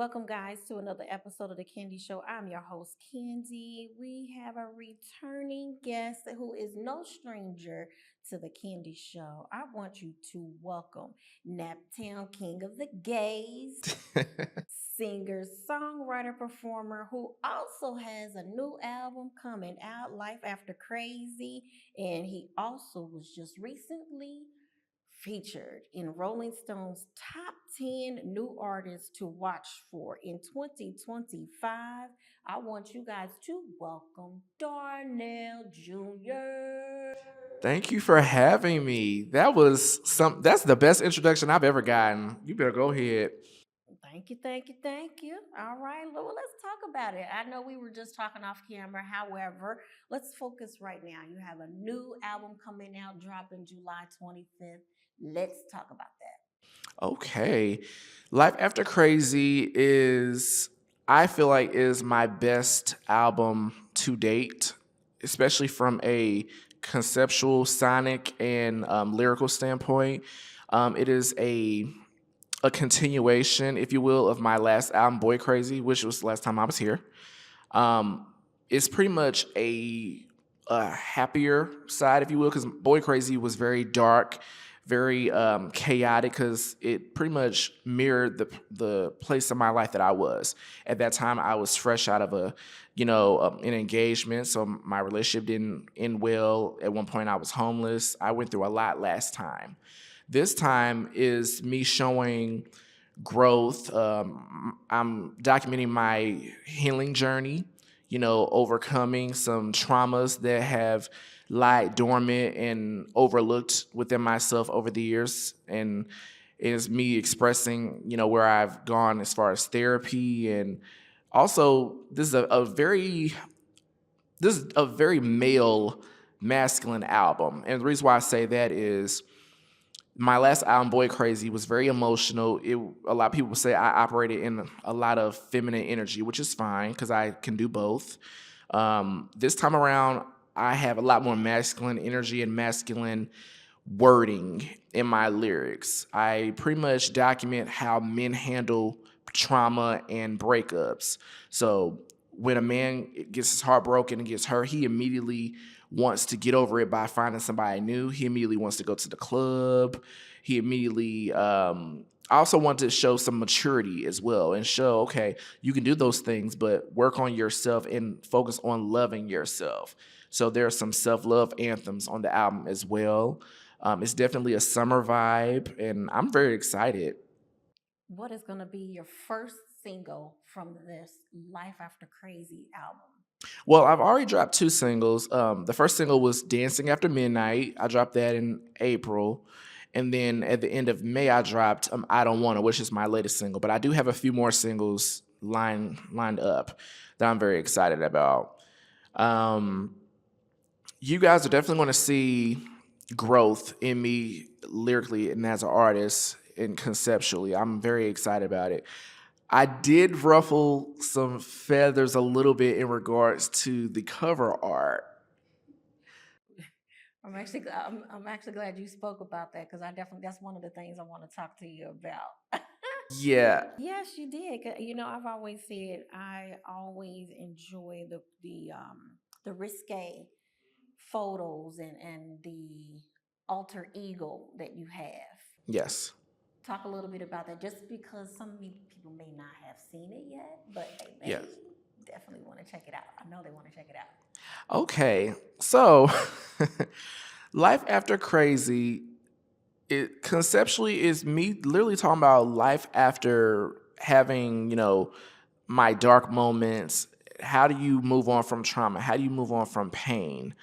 Welcome, guys, to another episode of The Candy Show. I'm your host, Candy. We have a returning guest who is no stranger to The Candy Show. I want you to welcome Naptown King of the Gays, singer, songwriter, performer who also has a new album coming out, Life After Crazy. And he also was just recently featured in Rolling Stone's top 10 new artists to watch for in 2025. I want you guys to welcome Darnell Jr. Thank you for having me. That's the best introduction I've ever gotten. You better go ahead. Thank you, thank you, thank you. All right, well, let's talk about it. I know we were just talking off camera. However, let's focus right now. You have a new album coming out, dropping July 25th. Let's talk about that. Okay. Life After Crazy I feel like, is my best album to date, especially from a conceptual, sonic, and lyrical standpoint. It is a continuation, if you will, of my last album, Boy Crazy, which was the last time I was here. Um, it's pretty much a happier side, if you will, because Boy Crazy was very dark, very chaotic, because it pretty much mirrored the place of my life that I was at that time. I was fresh out of an engagement, so my relationship didn't end well. At one point, I was homeless. I went through a lot last time. This time is me showing growth. I'm documenting my healing journey, overcoming some traumas that have lied dormant and overlooked within myself over the years. And it is me expressing, where I've gone as far as therapy. And also, this is a very male, masculine album. And the reason why I say that is my last album, Boy Crazy, was very emotional. A lot of people say I operated in a lot of feminine energy, which is fine because I can do both. This time around, I have a lot more masculine energy and masculine wording in my lyrics. I pretty much document how men handle trauma and breakups. So when a man gets his heart broken and gets hurt, he immediately wants to get over it by finding somebody new. He immediately wants to go to the club. He immediately I also want to show some maturity as well and show, okay, you can do those things, but work on yourself and focus on loving yourself. So there are some self-love anthems on the album as well. It's definitely a summer vibe, and I'm very excited. What is going to be your first single from this Life After Crazy album? Well, I've already dropped two singles. The first single was Dancing After Midnight. I dropped that in April. And then at the end of May, I dropped I Don't Wanna, which is my latest single. But I do have a few more singles lined up that I'm very excited about. Um, you guys are definitely going to see growth in me lyrically and as an artist and conceptually. I'm very excited about it. I did ruffle some feathers a little bit in regards to the cover art. I'm actually glad you spoke about that because I definitely that's one of the things I want to talk to you about. Yeah. Yes, you did. I've always said I always enjoy the risque photos and the alter ego that you have. Yes. Talk a little bit about that, just because some people may not have seen it yet, but they Yes. may definitely want to check it out. I know they want to check it out. Okay. So, Life After Crazy, it conceptually is me literally talking about life after having, my dark moments. How do you move on from trauma? How do you move on from pain?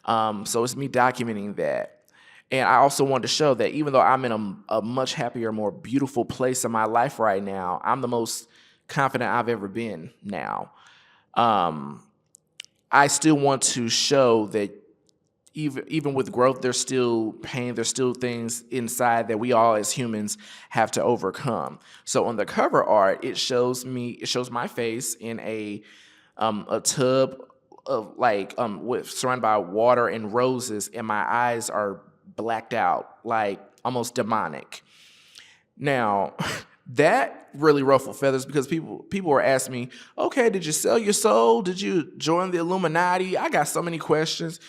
So it's me documenting that. And I also wanted to show that even though I'm in a much happier, more beautiful place in my life right now, I'm the most confident I've ever been now. Um, I still want to show that even with growth, there's still pain, there's still things inside that we all as humans have to overcome. So on the cover art, it shows my face in a tub of with surrounded by water and roses, and my eyes are blacked out, like almost demonic. Now, That really ruffled feathers because people were asking me, okay, did you sell your soul? Did you join the Illuminati? I got so many questions.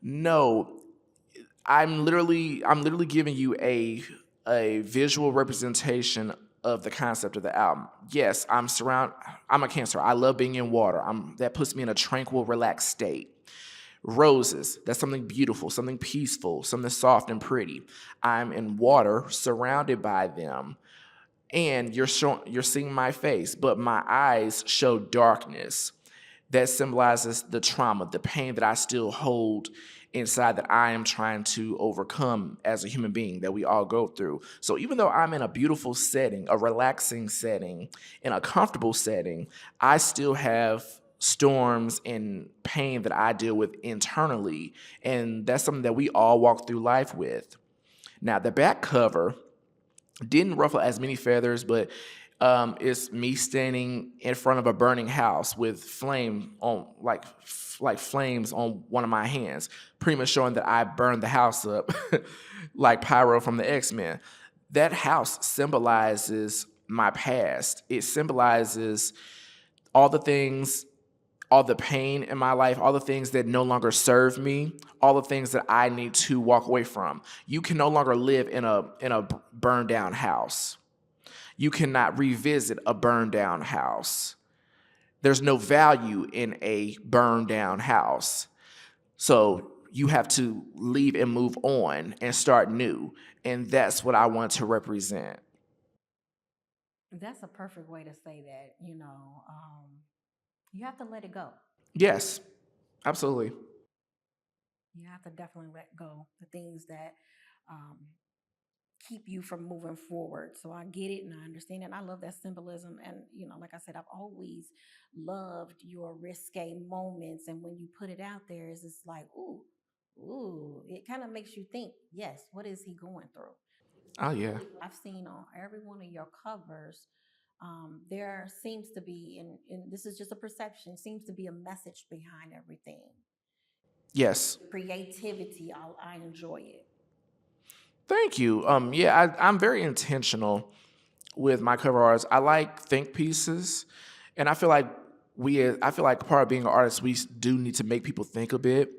No, I'm literally giving you a visual representation of the concept of the album. Yes, I'm a Cancer. I love being in water. That puts me in a tranquil, relaxed state. Roses, that's something beautiful, something peaceful, something soft and pretty. I'm in water, surrounded by them, and you're seeing my face, but my eyes show darkness. That symbolizes the trauma, the pain that I still hold inside that I am trying to overcome as a human being that we all go through. So even though I'm in a beautiful setting, a relaxing setting, in a comfortable setting, I still have storms and pain that I deal with internally. And that's something that we all walk through life with. Now, the back cover didn't ruffle as many feathers, but it's me standing in front of a burning house with flame on, like flames on one of my hands, pretty much showing that I burned the house up, like Pyro from the X-Men. That house symbolizes my past. It symbolizes all the things, all the pain in my life, all the things that no longer serve me, all the things that I need to walk away from. You can no longer live in a burned down house. You cannot revisit a burned down house. There's no value in a burned down house. So you have to leave and move on and start new. And that's what I want to represent. That's a perfect way to say that. You have to let it go. Yes, absolutely. You have to definitely let go the things that um, keep you from moving forward. So I get it and I understand it. And I love that symbolism. And, like I said, I've always loved your risque moments. And when you put it out there, it's like, ooh, it kind of makes you think, yes, what is he going through? Oh, yeah. I've seen on every one of your covers, there seems to be, and this is just a perception, seems to be a message behind everything. Yes. Creativity, I enjoy it. Thank you. Yeah, I'm very intentional with my cover arts. I like think pieces, and I feel like part of being an artist, we do need to make people think a bit.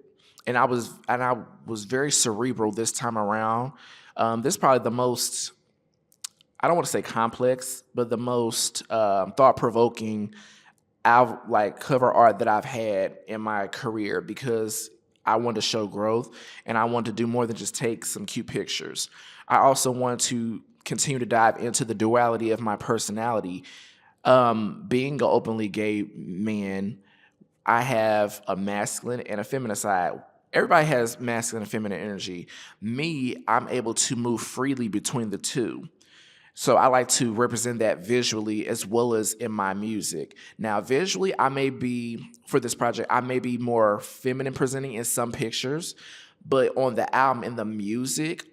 And I was very cerebral this time around. This is probably the most, I don't want to say complex, but the most thought provoking like cover art that I've had in my career because I wanted to show growth and I wanted to do more than just take some cute pictures. I also want to continue to dive into the duality of my personality. Being an openly gay man, I have a masculine and a feminine side. Everybody has masculine and feminine energy. Me, I'm able to move freely between the two. So I like to represent that visually as well as in my music. Now, visually, for this project, I may be more feminine presenting in some pictures, but on the album and the music,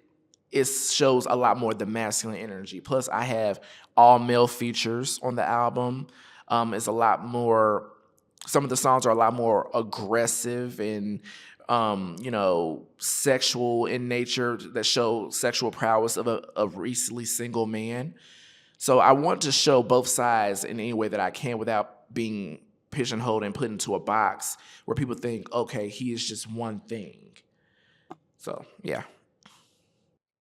it shows a lot more the masculine energy. Plus, I have all male features on the album. It's a lot more, some of the songs are a lot more aggressive and sexual in nature that show sexual prowess of a recently single man. So I want to show both sides in any way that I can without being pigeonholed and put into a box where people think, okay, he is just one thing. So yeah.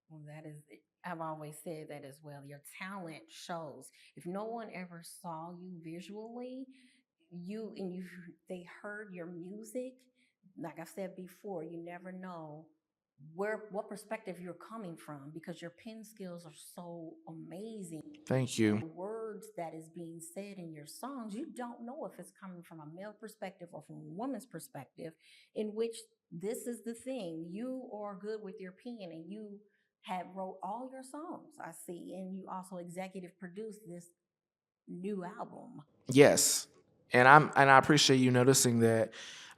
Well, I've always said that as well. Your talent shows. If no one ever saw you visually, they heard your music, like I've said before, you never know what perspective you're coming from because your pen skills are so amazing. Thank you. The words that is being said in your songs, you don't know if it's coming from a male perspective or from a woman's perspective, in which this is the thing. You are good with your pen and you have wrote all your songs, I see, and you also executive produced this new album. Yes, and I appreciate you noticing that.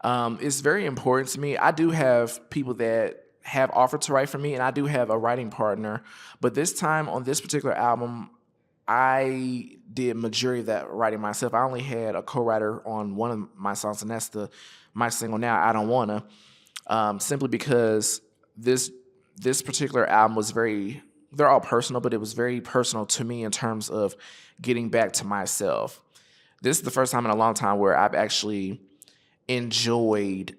It's very important to me. I do have people that have offered to write for me, and I do have a writing partner. But this time on this particular album, I did majority of that writing myself. I only had a co-writer on one of my songs, and that's the my single now. I don't wanna, simply because this particular album was very they're all personal, but it was very personal to me in terms of getting back to myself. This is the first time in a long time where I've actually enjoyed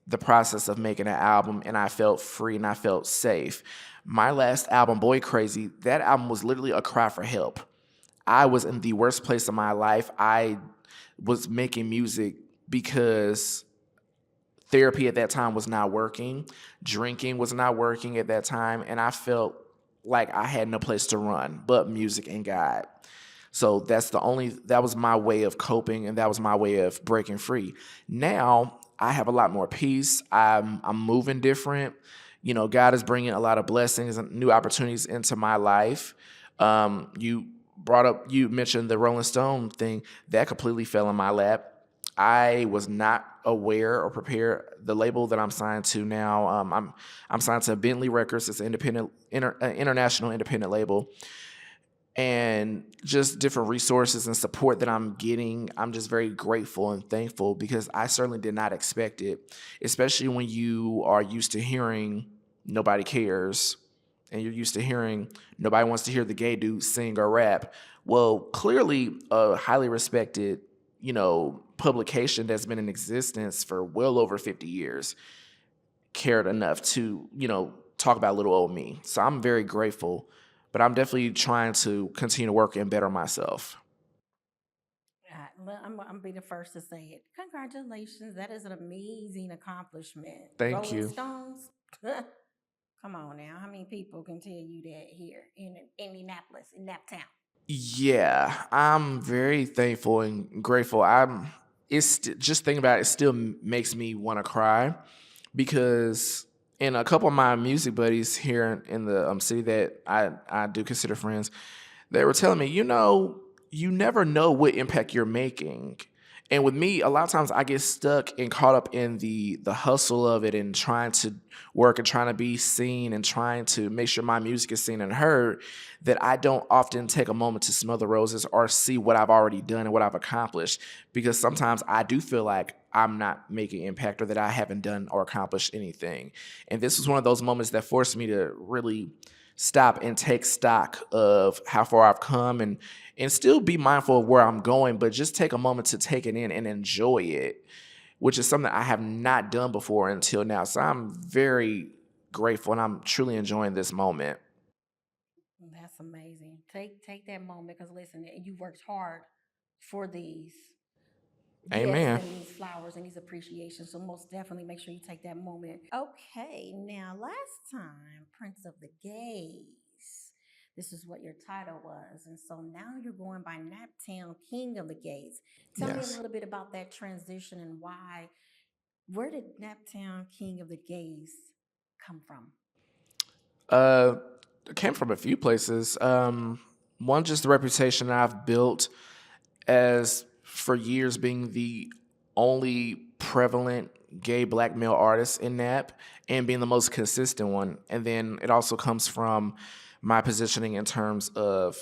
the process of making an album, and I felt free and I felt safe. My last album, Boy Crazy, that album was literally a cry for help. I was in the worst place of my life. I was making music because therapy at that time was not working. Drinking was not working at that time. And I felt like I had no place to run but music and God. So that was my way of coping, and that was my way of breaking free. Now I have a lot more peace. I'm moving different. God is bringing a lot of blessings and new opportunities into my life. You mentioned the Rolling Stone thing that completely fell in my lap. I was not aware or prepared. The label that I'm signed to now, I'm signed to Bentley Records. It's an international independent label, and just different resources and support that I'm getting. I'm just very grateful and thankful because I certainly did not expect it, especially when you are used to hearing nobody cares and you're used to hearing nobody wants to hear the gay dude sing or rap. Well, clearly a highly respected, publication that's been in existence for well over 50 years cared enough to, talk about little old me. So I'm very grateful, but I'm definitely trying to continue to work and better myself. I'm gonna be the first to say it. Congratulations. That is an amazing accomplishment. Thank Rolling you. Stones. Come on now. How many people can tell you that here in Indianapolis, in Naptown? Yeah, I'm very thankful and grateful. Just thinking about it still makes me want to cry because in a couple of my music buddies here in the city that I do consider friends, they were telling me, you never know what impact you're making. And with me, a lot of times I get stuck and caught up in the hustle of it and trying to work and trying to be seen and trying to make sure my music is seen and heard, that I don't often take a moment to smell the roses or see what I've already done and what I've accomplished. Because sometimes I do feel like I'm not making impact or that I haven't done or accomplished anything. And this was one of those moments that forced me to really stop and take stock of how far I've come and still be mindful of where I'm going, but just take a moment to take it in and enjoy it, which is something I have not done before until now. So I'm very grateful and I'm truly enjoying this moment. That's amazing. Take that moment because listen, you worked hard for these gifts Amen. and these flowers and these appreciations. So most definitely make sure you take that moment. Okay, now last time, Prince of the Gays. This is what your title was. And so now you're going by Naptown King of the Gays. Tell me a Yes. little bit about that transition and where did Naptown King of the Gays come from? Uh, it came from a few places. One, just the reputation that I've built as for years being the only prevalent gay black male artist in Nap and being the most consistent one. And then it also comes from my positioning in terms of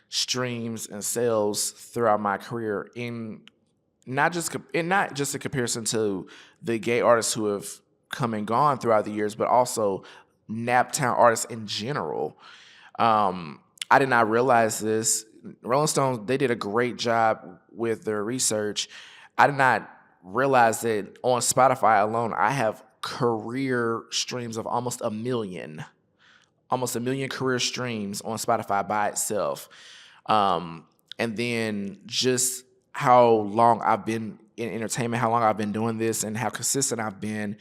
streams and sales throughout my career in not just a comparison to the gay artists who have come and gone throughout the years, but also Naptown artists in general. I did not realize this. Rolling Stones, they did a great job with their research. I did not realize that on Spotify alone, I have career streams of almost a million career streams on Spotify by itself. And then just how long I've been in entertainment, how long I've been doing this, and how consistent I've been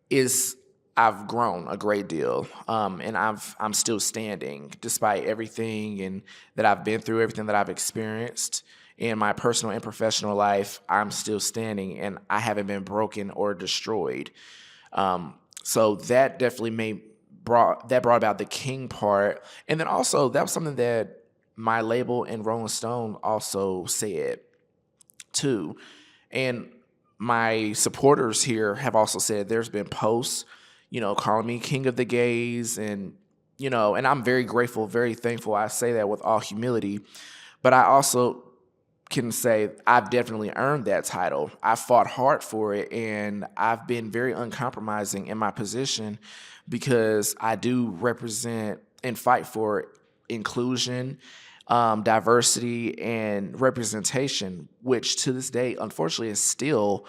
is I've grown a great deal, and I'm still standing despite everything and that I've been through, everything that I've experienced in my personal and professional life. I'm still standing, and I haven't been broken or destroyed. So that definitely brought about the king part, and then also that was something that my label and Rolling Stone also said too. And my supporters here have also said there's been posts, calling me king of the gays and I'm very grateful, very thankful. I say that with all humility, but I also can say I've definitely earned that title. I fought hard for it and I've been very uncompromising in my position because I do represent and fight for inclusion, diversity, and representation, which to this day, unfortunately, is still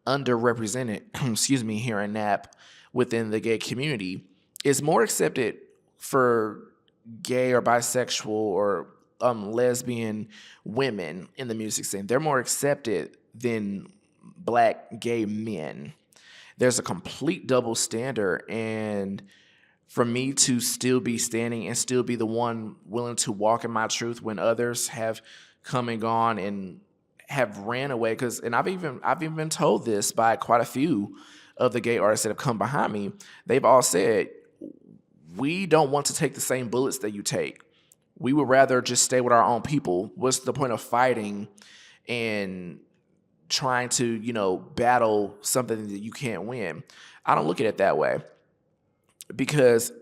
underrepresented, excuse me, here in NAP within the gay community. It's more accepted for gay or bisexual or lesbian women in the music scene. They're more accepted than black gay men. There's a complete double standard, and for me to still be standing and still be the one willing to walk in my truth when others have come and gone and have ran away, because and I've even been told this by quite a few of the gay artists that have come behind me. They've all said, we don't want to take the same bullets that you take. We would rather just stay with our own people. What's the point of fighting and trying to, battle something that you can't win? I don't look at it that way, because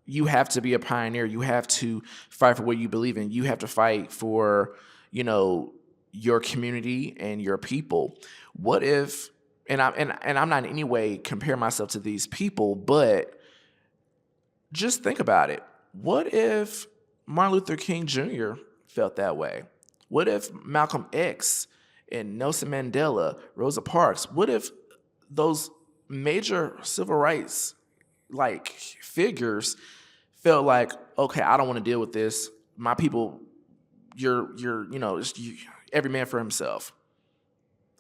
you have to be a pioneer. You have to fight for what you believe in. You have to fight for, you know, your community and your people. What if, and I'm not in any way comparing myself to these people, but just think about it. What if Martin Luther King Jr. felt that way? What if Malcolm X and Nelson Mandela, Rosa Parks, what if those major civil rights like figures felt like, okay, I don't want to deal with this. My people, every man for himself.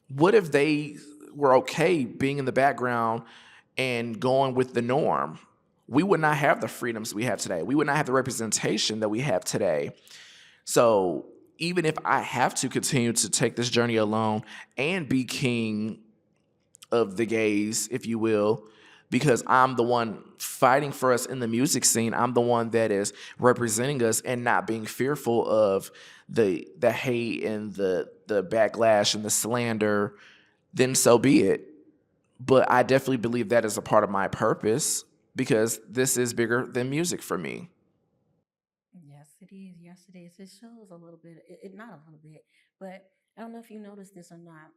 What if they were okay being in the background and going with the norm? We would not have the freedoms we have today. We would not have the representation that we have today. So even if I have to continue to take this journey alone and be king of the gays, if you will, because I'm the one fighting for us in the music scene. I'm the one that is representing us and not being fearful of the hate and the backlash and the slander, then so be it. But I definitely believe that is a part of my purpose, because this is bigger than music for me. Yes, it is. Yes, it is. It shows a little bit. Not a little bit, but I don't know if you noticed this or not.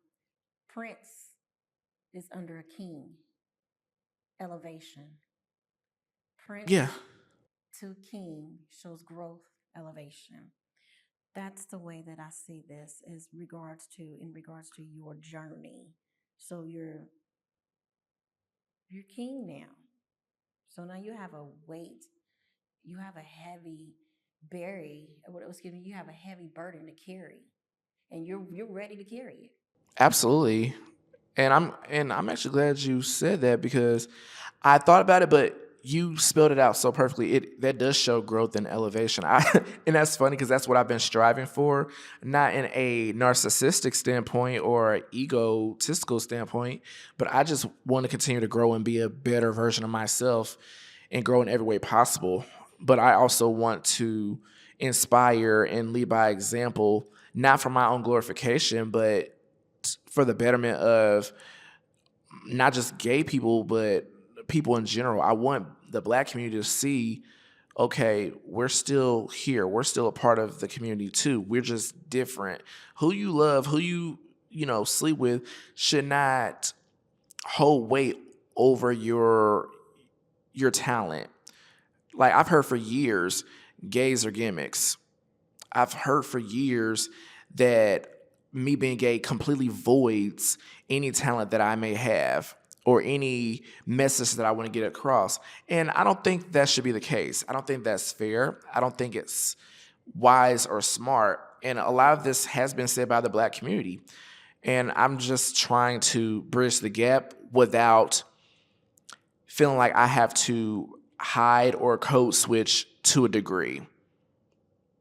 Prince is under a king elevation. Prince Yeah, to king shows growth, elevation. That's the way that I see this is regards to in regards to your journey. So you're king now. So now you have a weight, you have a heavy excuse me, you have a heavy burden to carry, and you're ready to carry it. absolutely. And I'm actually glad you said that, because I thought about it, but you spelled it out so perfectly. It that does show growth and elevation. And that's funny, because that's what I've been striving for, not in a narcissistic standpoint or egotistical standpoint, but I just want to continue to grow and be a better version of myself and grow in every way possible. But I also want to inspire and lead by example, not for my own glorification, but for the betterment of not just gay people, but people in general. I want the black community to see, okay, we're still here. We're still a part of the community too. We're just different. Who you love, who you sleep with should not hold weight over your talent. Like I've heard for years, gays are gimmicks. I've heard for years that me being gay completely voids any talent that I may have or any message that I want to get across. And I don't think that should be the case. I don't think that's fair. I don't think it's wise or smart. And a lot of this has been said by the black community. And I'm just trying to bridge the gap without feeling like I have to hide or code switch to a degree.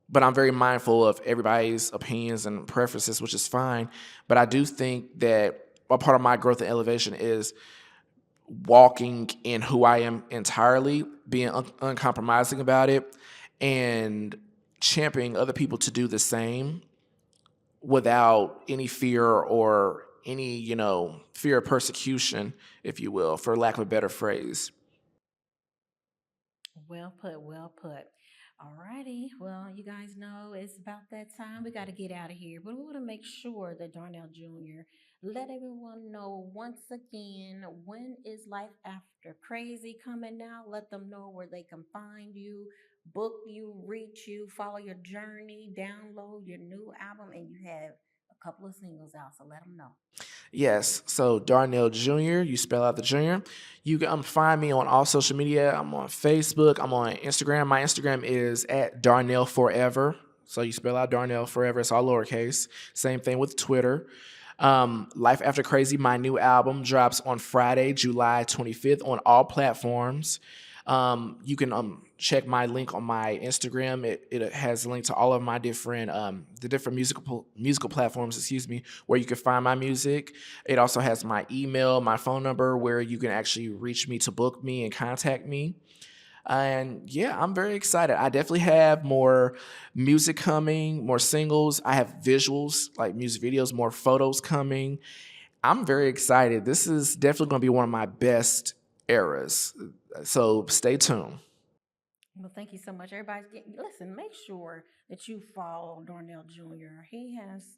But I'm very mindful of everybody's opinions and preferences, which is fine. But I do think that a part of my growth and elevation is walking in who I am entirely, being uncompromising about it, and championing other people to do the same without any fear or any, fear of persecution, if you will, for lack of a better phrase. Well put, well put. All righty. Well, you guys know it's about that time. We got to get out of here. But we want to make sure that Darnell Jr. let everyone know once again, when is Life After Crazy coming out? Let them know where they can find you, book you, reach you, follow your journey, download your new album, and you have a couple of singles out. So let them know. Yes. So Darnell Junior, you spell out the Junior. You can find me on all social media. I'm on Facebook. I'm on Instagram. My Instagram is at Darnell Forever. So you spell out Darnell Forever. It's all lowercase. Same thing with Twitter. Life After Crazy, my new album, drops on Friday, July 25th on all platforms. You can check my link on my Instagram. It has a link to all of my different the different musical platforms, excuse me, where you can find my music. It also has my email, my phone number, where you can actually reach me to book me and contact me. And yeah, I'm very excited. I definitely have more music coming, more singles. I have visuals, like music videos, more photos coming. I'm very excited. This is definitely going to be one of my best eras. So stay tuned. Well, thank you so much. Everybody's getting, listen, make sure that you follow Darnell Jr. He has,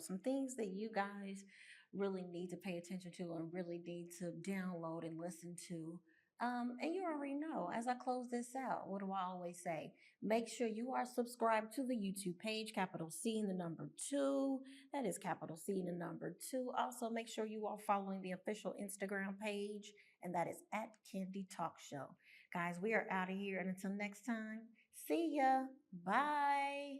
some things that you guys really need to pay attention to and really need to download and listen to. And you already know, as I close this out, what do I always say? Make sure you are subscribed to the YouTube page, capital C and the number two. That is capital C and the number two. Also, make sure you are following the official Instagram page, and that is at Candy Talk Show. Guys, we are out of here. And until next time, see ya. Bye.